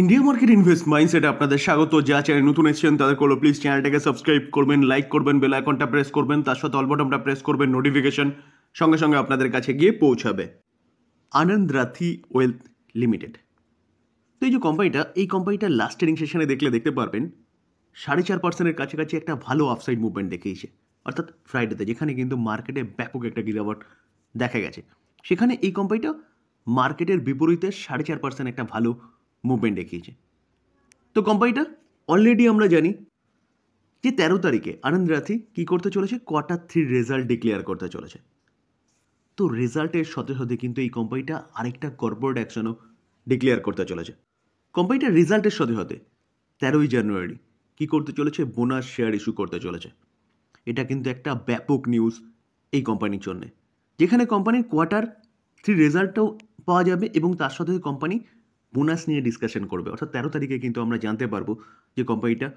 India market invest মাইন্ডসেটে আপনাদের স্বাগত। যা চ্যানেল নতুন এসেছেন তাদের করলো প্লিজ চ্যানেলটাকে সাবস্ক্রাইব করবেন, লাইক করবেন, বেল আইকনটা প্রেস করবেন, তার সাথে অল বাটনটা প্রেস করবেন, নোটিফিকেশন সঙ্গে সঙ্গে আপনাদের কাছে গিয়ে পৌঁছাবে। আনন্দ রাথি ওয়েলথ লিমিটেড, তো এই যে কোম্পানিটা, এই কোম্পানিটার লাস্ট ট্রেডিং সেশনে দেখতে পারবেন 4.5% কাছাকাছি একটা ভালো আপসাইড মুভমেন্ট দেখিয়েছে, অর্থাৎ ফ্রাইডেতে, যেখানে কিন্তু মার্কেটে ব্যাপক একটা গিরাবট দেখা গেছে। সেখানে এই কোম্পানিটা মার্কেটের বিপরীতে 4.5% একটা ভালো মুভমেন্ট দেখিয়েছে। তো কোম্পানিটা অলরেডি আমরা জানি যে 13 তারিখে আনন্দ রাথি কী করতে চলেছে, Q3 রেজাল্ট ডিক্লেয়ার করতে চলেছে। তো রেজাল্টের সাথে সাথে কিন্তু এই কোম্পানিটা আরেকটা কর্পোরেট অ্যাকশনও ডিক্লেয়ার করতে চলেছে। কোম্পানিটার রেজাল্টের সাথে সাথে 13ই জানুয়ারি কী করতে চলেছে, বোনাস শেয়ার ইস্যু করতে চলেছে। এটা কিন্তু একটা ব্যাপক নিউজ এই কোম্পানির জন্যে, যেখানে কোম্পানির Q3 রেজাল্টটাও পাওয়া যাবে এবং তার সাথে কোম্পানি বোনাস নিয়ে ডিসকাশন করবে। অর্থাৎ 13 তারিখে কিন্তু আমরা জানতে পারবো যে কোম্পানিটা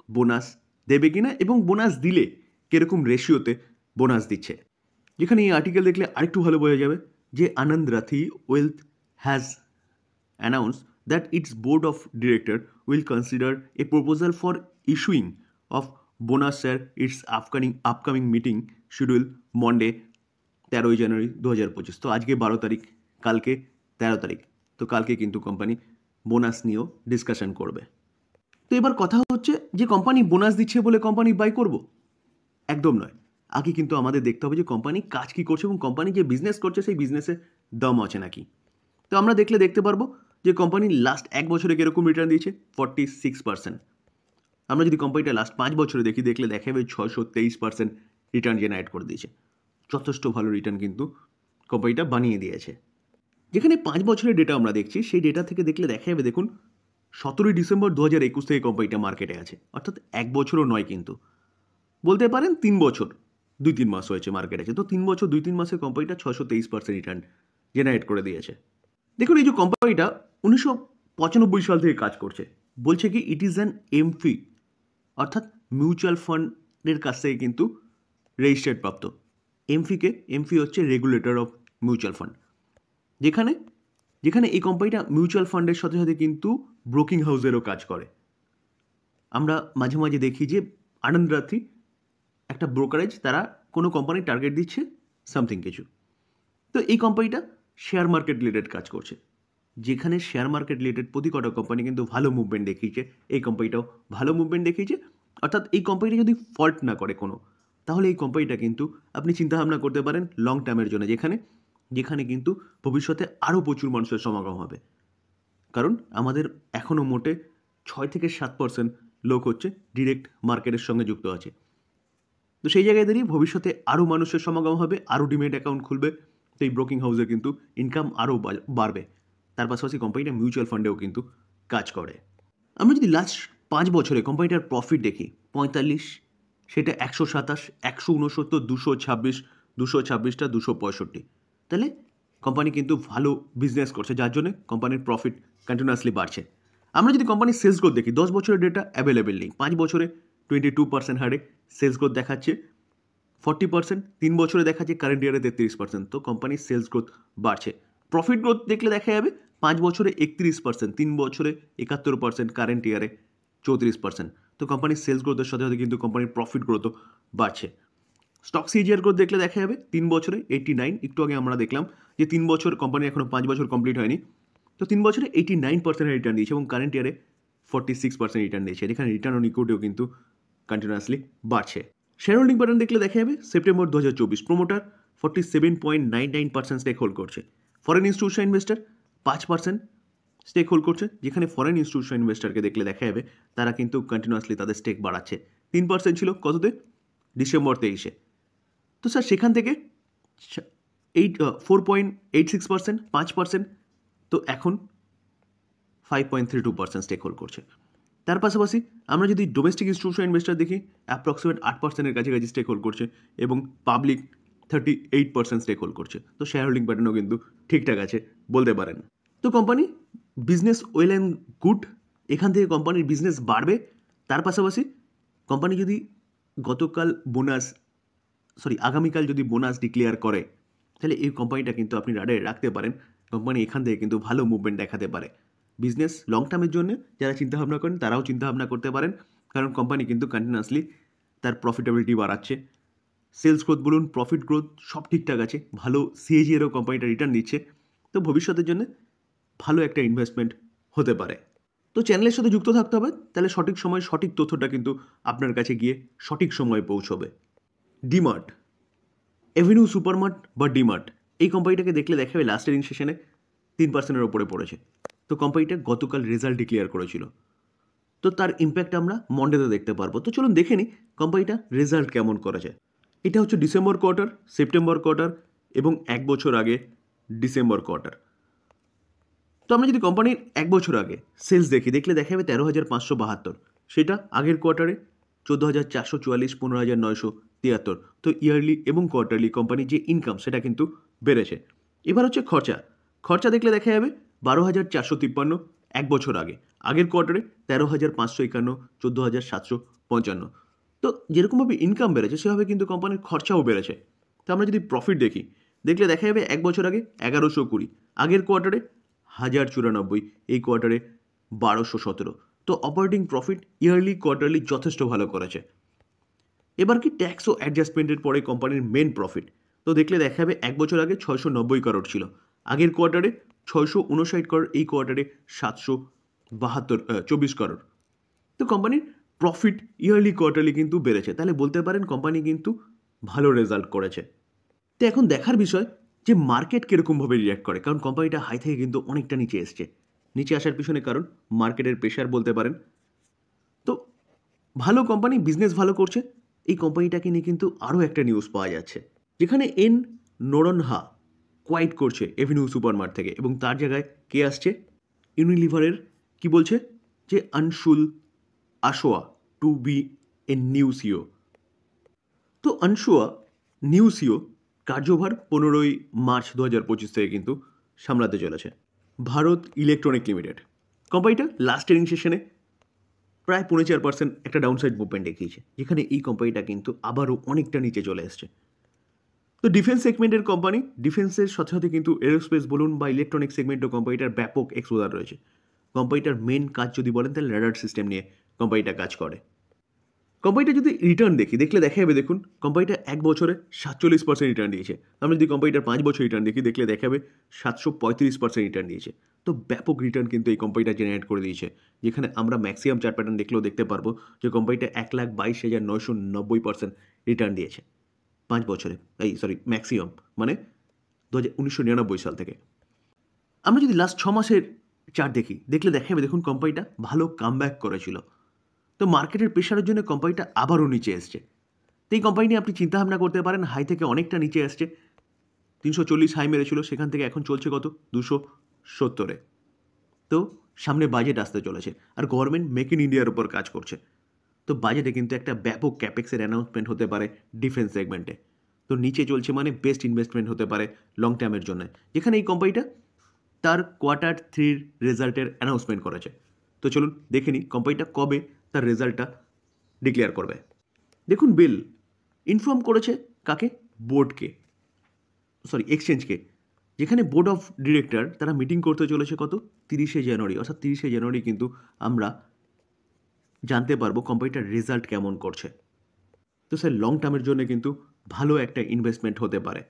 বোনাস দেবে কিনা এবং বোনাস দিলে কীরকম রেশিওতে বোনাস দিচ্ছে। যেখানে এই আর্টিকেল দেখলে আরেকটু ভালো বোঝা যাবে যে Anand Rathi wealth has announced that its board of directors will consider a proposal for issuing of bonus share its upcoming meeting schedule Monday 13 জানুয়ারি 2025। তো আজকে 12 তারিখ, কালকে 13 তারিখ, তো কালকে কিন্তু কোম্পানি বোনাস নিয়েও ডিসকাশন করবে। তো এবার কথা হচ্ছে যে কোম্পানি বোনাস দিচ্ছে বলে কোম্পানি বাই করব? একদম নয়। আগে কিন্তু আমাদের দেখতে হবে যে কোম্পানি কাজ কী করছে এবং কোম্পানি যে বিজনেস করছে সেই বিজনেসে দম আছে নাকি। তো আমরা দেখতে পারবো যে কোম্পানি লাস্ট 1 বছরে কীরকম রিটার্ন দিয়েছে, 46%। আমরা যদি কোম্পানিটা লাস্ট 5 বছরে দেখলে দেখা যাবে 623% রিটার্ন জেনারেট করে দিয়েছে। যথেষ্ট ভালো রিটার্ন কিন্তু কোম্পানিটা বানিয়ে দিয়েছে। যেখানে 5 বছরের ডেটা আমরা দেখছি, সেই ডেটা থেকে দেখলে দেখা যাবে, দেখুন 17 ডিসেম্বর 2021 থেকে কোম্পানিটা মার্কেটে আছে, অর্থাৎ 1 বছরও নয়, কিন্তু বলতে পারেন 3 বছর 2-3 মাস হয়েছে মার্কেটে আছে। তো 3 বছর 2-3 মাসে কোম্পানিটা 623% রিটার্ন জেনারেট করে দিয়েছে। দেখুন, এই যে কোম্পানিটা 1995 সাল থেকে কাজ করছে, বলছে কি ইট ইজ অ্যান এমফি, অর্থাৎ মিউচুয়াল ফান্ডের কাছ থেকে কিন্তু রেজিস্টার্ড প্রাপ্ত। এমফি হচ্ছে রেগুলেটর অফ মিউচুয়াল ফান্ড, যেখানে এই কোম্পানিটা মিউচুয়াল ফান্ডের সাথে সাথে কিন্তু ব্রোকিং হাউসেরও কাজ করে। আমরা মাঝে মাঝে দেখি যে আনন্দ রাথি একটা ব্রোকারেজ, তারা কোনো কোম্পানির টার্গেট দিচ্ছে সামথিং কিছু। তো এই কোম্পানিটা শেয়ার মার্কেট রিলেটেড কাজ করছে, যেখানে শেয়ার মার্কেট রিলেটেড প্রতি কটা কোম্পানি কিন্তু ভালো মুভমেন্ট দেখিয়েছে। এই কোম্পানিটাও ভালো মুভমেন্ট দেখিয়েছে, অর্থাৎ এই কোম্পানিটা যদি ফল্ট না করে কোনো, তাহলে এই কোম্পানিটা কিন্তু আপনি চিন্তাভাবনা করতে পারেন লং টার্মের জন্য, যেখানে কিন্তু ভবিষ্যতে আরও প্রচুর মানুষের সমাগম হবে। কারণ আমাদের এখনও মোটে 6-7% লোক হচ্ছে ডিরেক্ট মার্কেটের সঙ্গে যুক্ত আছে। তো সেই জায়গায় দাঁড়িয়ে ভবিষ্যতে আরও মানুষের সমাগম হবে, আরও ডিমেট অ্যাকাউন্ট খুলবে, তো এই ব্রোকিং হাউসে কিন্তু ইনকাম আরও বাড়বে। তার পাশাপাশি কোম্পানিটা মিউচুয়াল ফান্ডেও কিন্তু কাজ করে। আমরা যদি লাস্ট 5 বছরে কোম্পানিটার প্রফিট দেখি, 45, সেটা 127, 169, 226, 226টা 265, তাহলে কোম্পানি কিন্তু ভালো বিজনেস করছে, যার জন্য কোম্পানির প্রফিট কন্টিনিউয়াসলি বাড়ছে। আমরা যদি কোম্পানির সেলস গ্রোথ দেখি, 10 বছরের ডেটা অ্যাভেলেবেল নেই, 5 বছরে 22% হারে সেলস গ্রোথ দেখাচ্ছে, 40%, 3 বছরে দেখাচ্ছে, কারেন্ট ইয়ারে 33%। তো কোম্পানির সেলস গ্রোথ বাড়ছে। প্রফিট গ্রোথ দেখলে দেখা যাবে 5 বছরে 31%, 3 বছরে 71%, কারেন্ট ইয়ারে 34%। তো কোম্পানির সেলস গ্রোথের সাথে সাথে কিন্তু কোম্পানির প্রফিট গ্রোথও বাড়ছে। স্টক সিজিআর গ্রোথ দেখলে দেখা যাবে 3 বছরে 89, একটু আগে আমরা দেখলাম যে 3 বছর, কোম্পানি এখনও 5 বছর কমপ্লিট হয়নি, তো 3 বছরে 89% রিটার্ন দিয়েছে এবং কারেন্ট ইয়ারে 46% রিটার্ন দিয়েছে, যেখানে রিটার্ন অন ইকুইটিও কিন্তু কন্টিনিউয়াসলি বাড়ছে। শেয়ার হোল্ডিং প্যাটার্ন দেখলে দেখা যাবে সেপ্টেম্বর 2024 প্রোমোটার 47.99% স্টেক হোল্ড করছে, foreign institution investor 5% stake hold করছে, যেখানে ফরেন ইনস্টিটিউশন ইনভেস্টারকে দেখলে দেখা যাবে তারা কিন্তু কন্টিনিউয়াসলি তাদের স্টেক বাড়াচ্ছে। 3% ছিল কততে, ডিসেম্বর 23-এ। তো স্যার সেখান থেকে 4.86%, 5%, তো এখন 5.32% স্টেক হোল্ড করছে। তার পাশাপাশি আমরা যদি ডোমেস্টিক ইনস্টিটিউশন ইনভেস্টার দেখি, অ্যাপ্রক্সিমেট 8%-এর কাছাকাছি স্টেক হোল্ড করছে এবং পাবলিক 38% স্টেক হোল্ড করছে। তো শেয়ার হোল্ডিং প্যাটার্নও কিন্তু ঠিকঠাক আছে বলতে পারেন। তো company business well and good, এখান থেকে কোম্পানির বিজনেস বাড়বে। তার পাশাপাশি কোম্পানি যদি আগামীকাল যদি বোনাস ডিক্লেয়ার করে, তাহলে এই কোম্পানিটা কিন্তু আপনি রাডারে রাখতে পারেন। কোম্পানি এখান থেকে কিন্তু ভালো মুভমেন্ট দেখাতে পারে। বিজনেস লং টার্মের জন্য যারা চিন্তাভাবনা করেন তারাও চিন্তাভাবনা করতে পারেন, কারণ কোম্পানি কিন্তু কন্টিনিউয়াসলি তার প্রফিটেবিলিটি বাড়াচ্ছে। সেলস গ্রোথ বলুন, প্রফিট গ্রোথ সব ঠিকঠাক আছে, ভালো সিএজিএরও কোম্পানিটা রিটার্ন দিচ্ছে। তো ভবিষ্যতের জন্য ভালো একটা ইনভেস্টমেন্ট হতে পারে। তো চ্যানেলের সাথে যুক্ত থাকতে হবে, তাহলে সঠিক সময় সঠিক তথ্যটা কিন্তু আপনার কাছে গিয়ে সঠিক সময়ে পৌঁছবে। ডিমার্ট, এভিনিউ সুপারমার্ট বা ডিমার্ট, এই কোম্পানিটাকে দেখলে দেখা যাবে লাস্ট ট্রেডিং সেশনে 3%-এর ওপরে পড়েছে। তো কোম্পানিটা গতকাল রেজাল্ট ডিক্লেয়ার করেছিল, তো তার ইম্প্যাক্ট আমরা মন্ডেতে দেখতে পারবো। তো চলুন দেখে নিই কোম্পানিটা রেজাল্ট কেমন করেছে। এটা হচ্ছে ডিসেম্বর কোয়ার্টার, সেপ্টেম্বর কোয়ার্টার এবং 1 বছর আগে ডিসেম্বর কোয়ার্টার। তো আমরা যদি কোম্পানির 1 বছর আগে সেলস দেখলে দেখা যাবে 13,572, সেটা আগের কোয়ার্টারে 14,444, 15,973। তো ইয়ারলি এবং কোয়ার্টারলি কোম্পানির যে ইনকাম সেটা কিন্তু বেড়েছে। এবার হচ্ছে খরচা দেখলে দেখা যাবে 12,453 1 বছর আগে, আগের কোয়ার্টারে 13,551, 14,755। তো যেরকমভাবে ইনকাম বেড়েছে সেভাবে কিন্তু কোম্পানির খরচাও বেড়েছে। তো আমরা যদি প্রফিট দেখলে দেখা যাবে 1 বছর আগে 1120, আগের কোয়ার্টারে 1,094, এই কোয়ার্টারে 1,217। তো অপারেটিং প্রফিট ইয়ারলি কোয়ার্টারলি যথেষ্ট ভালো করেছে। এবার কি ট্যাক্স ও অ্যাডজাস্টমেন্টের পরে কোম্পানির মেন প্রফিট, তো দেখলে দেখা যাবে 1 বছর আগে 690 করোড় ছিল, আগের কোয়ার্টারে 659 করোড়, এই কোয়ার্টারে 724 করোড়। তো কোম্পানির প্রফিট ইয়ারলি কোয়ার্টারলি কিন্তু বেড়েছে, তাহলে বলতে পারেন কোম্পানি কিন্তু ভালো রেজাল্ট করেছে। তো এখন দেখার বিষয় যে মার্কেট কীরকমভাবে রিঅ্যাক্ট করে, কারণ কোম্পানিটা হাই থেকে কিন্তু অনেকটা নিচে এসছে। নিচে আসার পিছনে কারণ মার্কেটের প্রেশার বলতে পারেন। তো ভালো কোম্পানি, বিজনেস ভালো করছে, এই কোম্পানিটাকে নিয়ে কিন্তু আরও একটা নিউজ পাওয়া যাচ্ছে, যেখানে এন নোরনহা কোয়াইট করছে এভিনিউ সুপারমার্ট থেকে, এবং তার জায়গায় কে আসছে, ইউনিলিভারের কি বলছে যে Anshul Asawa to be a new CEO. তো আনশুয়া নিউ সিও কার্যভার 15ই মার্চ 2025 থেকে কিন্তু সামলাতে চলেছে। ভারত ইলেকট্রনিক লিমিটেড কোম্পানিটা লাস্ট ট্রেডিং সেশনে প্রায় 4.5% একটা ডাউনসাইড মুভমেন্ট দেখিয়েছে, যেখানে এই কোম্পানিটা কিন্তু আবারও অনেকটা নিচে চলে এসছে। তো ডিফেন্স সেগমেন্টের কোম্পানি, ডিফেন্সের সাথে সাথে কিন্তু এরোস্পেস বলুন বা ইলেকট্রনিক সেগমেন্টও কোম্পানিটার ব্যাপক এক্সপোজার রয়েছে। কোম্পানিটার মেন কাজ যদি বলেন তাহলে রাডার সিস্টেম নিয়ে কোম্পানিটা কাজ করে। কোম্পানিটা যদি রিটার্ন দেখলে দেখা যাবে, দেখুন কোম্পানিটা 1 বছরে 47% রিটার্ন দিয়েছে। আমরা যদি কোম্পানিটার 5 বছর রিটার্ন দেখলে দেখা যাবে 735% রিটার্ন দিয়েছে। তো ব্যাপক রিটার্ন কিন্তু এই কোম্পানিটা জেনারেট করে দিয়েছে, যেখানে আমরা ম্যাক্সিমাম চার্ট প্যাটার্ন দেখলেও দেখতে পারবো যে কোম্পানিটা 1,22,990% রিটার্ন দিয়েছে 5 বছরে, ম্যাক্সিমাম মানে 1999 সাল থেকে। আমরা যদি লাস্ট 6 মাসের চার্ট দেখলে দেখা যাবে, দেখুন কোম্পানিটা ভালো কামব্যাক করেছিল। তো মার্কেটের প্রেশারের জন্য কোম্পানিটা আবারও নিচে এসছে। তো এই কোম্পানি নিয়ে আপনি চিন্তাভাবনা করতে পারেন, হাই থেকে অনেকটা নিচে আসছে, 340 হাই মেরেছিল, সেখান থেকে এখন চলছে কত 270-এ। তো সামনে বাজেট আসতে চলেছে, আর গভর্নমেন্ট মেক ইন ইন্ডিয়ার উপর কাজ করছে। তো বাজেটে কিন্তু একটা ব্যাপক ক্যাপেক্সের অ্যানাউন্সমেন্ট হতে পারে ডিফেন্স সেগমেন্টে। তো নিচে চলছে মানে বেস্ট ইনভেস্টমেন্ট হতে পারে লং টার্মের জন্য, যেখানে এই কোম্পানিটা তার Q3 রেজাল্টের অ্যানাউন্সমেন্ট করেছে। তো চলুন দেখে নিই কোম্পানিটা কবে তার রেজাল্টটা ডিক্লেয়ার করবে। দেখুন বেল ইনফর্ম করেছে কাকে, এক্সচেঞ্জকে, যেখানে বোর্ড অফ ডিরেক্টর তারা মিটিং করতে চলেছে কত 30শে জানুয়ারি, অর্থাৎ 30শে জানুয়ারি কিন্তু আমরা জানতে পারবো কোম্পানিটার রেজাল্ট কেমন করছে। তো স্যার লং টার্মের জন্য কিন্তু ভালো একটা ইনভেস্টমেন্ট হতে পারে।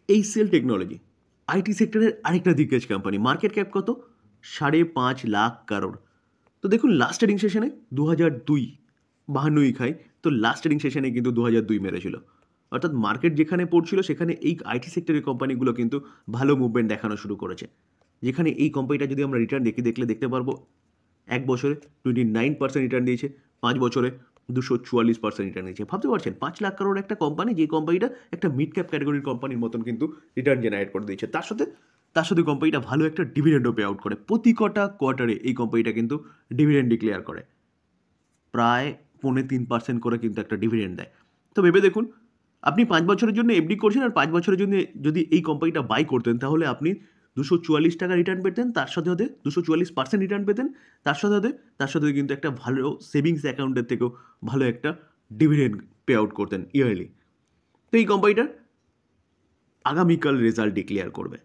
এইচসিএল টেকনোলজি আইটি সেক্টরের আরেকটা দিগ্গজ কোম্পানি, মার্কেট ক্যাপ কত 5.5 লাখ করোড়। তো দেখুন লাস্ট ট্রেডিং সেশনে 2002 52 খাই, তো লাস্ট ট্রেডিং সেশনে কিন্তু 2002 মেরেছিল, অর্থাৎ মার্কেট যেখানে পড়ছিল সেখানে এই আইটি সেক্টরের কোম্পানিগুলো কিন্তু ভালো মুভমেন্ট দেখানো শুরু করেছে। যেখানে এই কোম্পানিটা যদি আমরা রিটার্ন দেখলে দেখতে পারবো 1 বছরে 29% রিটার্ন দিয়েছে, 5 বছরে 244% রিটার্ন দিয়েছে। ভাবতে পারছেন 5 লাখ করোড় একটা কোম্পানি, যে কোম্পানিটা একটা মিড ক্যাপ ক্যাটাগরির কোম্পানির মতন কিন্তু রিটার্ন জেনারেট করে দিয়েছে। তার সাথে কোম্পানিটা ভালো একটা ডিভিডেন্ডও পে আউট করে, প্রতি কটা কোয়ার্টারে এই কোম্পানিটা কিন্তু ডিভিডেন্ড ডিক্লেয়ার করে, প্রায় 3.5% করে কিন্তু একটা ডিভিডেন্ড দেয়। তো ভেবে দেখুন, আপনি 5 বছরের জন্য এফডি করছেন, আর 5 বছরের জন্য যদি এই কোম্পানিটা বাই করতেন তাহলে আপনি 244 টাকা রিটার্ন পেতেন, তার সাথে 244% রিটার্ন পেতেন, তার সাথে কিন্তু একটা ভালো সেভিংস অ্যাকাউন্টের থেকেও ভালো একটা ডিভিডেন্ড পে আউট করতেন ইয়ারলি। তো এই কোম্পানিটার আগামীকাল রেজাল্ট ডিক্লেয়ার করবে।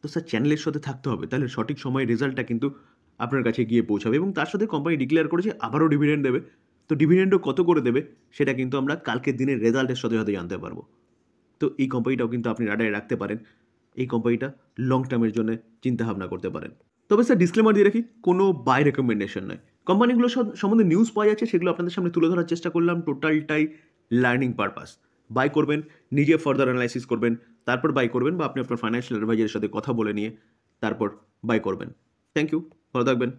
তো স্যার চ্যানেলের সাথে থাকতে হবে, তাহলে সঠিক সময়ে রেজাল্টটা কিন্তু আপনার কাছে গিয়ে পৌঁছাবে এবং তার সাথে কোম্পানি ডিক্লেয়ার করেছে আবারও ডিভিডেন্ড দেবে। তো ডিভিডেন্ডও কত করে দেবে সেটা কিন্তু আমরা কালকের দিনের রেজাল্টের সাথে সাথে জানতে পারবো। তো এই কোম্পানিটাও কিন্তু আপনি রাডারে রাখতে পারেন। এই কোম্পানিটা লং টার্মের জন্য চিন্তাভাবনা করতে পারেন। তবে স্যার ডিসক্লেমার দিয়ে রাখি, কোনো বাই রেকমেন্ডেশন নয়। কোম্পানিগুলো সম্বন্ধে নিউজ পাওয়া যাচ্ছে, সেগুলো আপনাদের সামনে তুলে ধরার চেষ্টা করলাম, টোটালটাই লার্নিং পারপাস। বাই করবেন, নিজে ফার্দার অ্যানালাইসিস করবেন, তারপর বাই করবেন, বা আপনি আপনার ফাইন্যান্সিয়াল অ্যাডভাইজারের সাথে কথা বলে নিয়ে তারপর বাই করবেন। থ্যাংক ইউ, ভালো থাকবেন।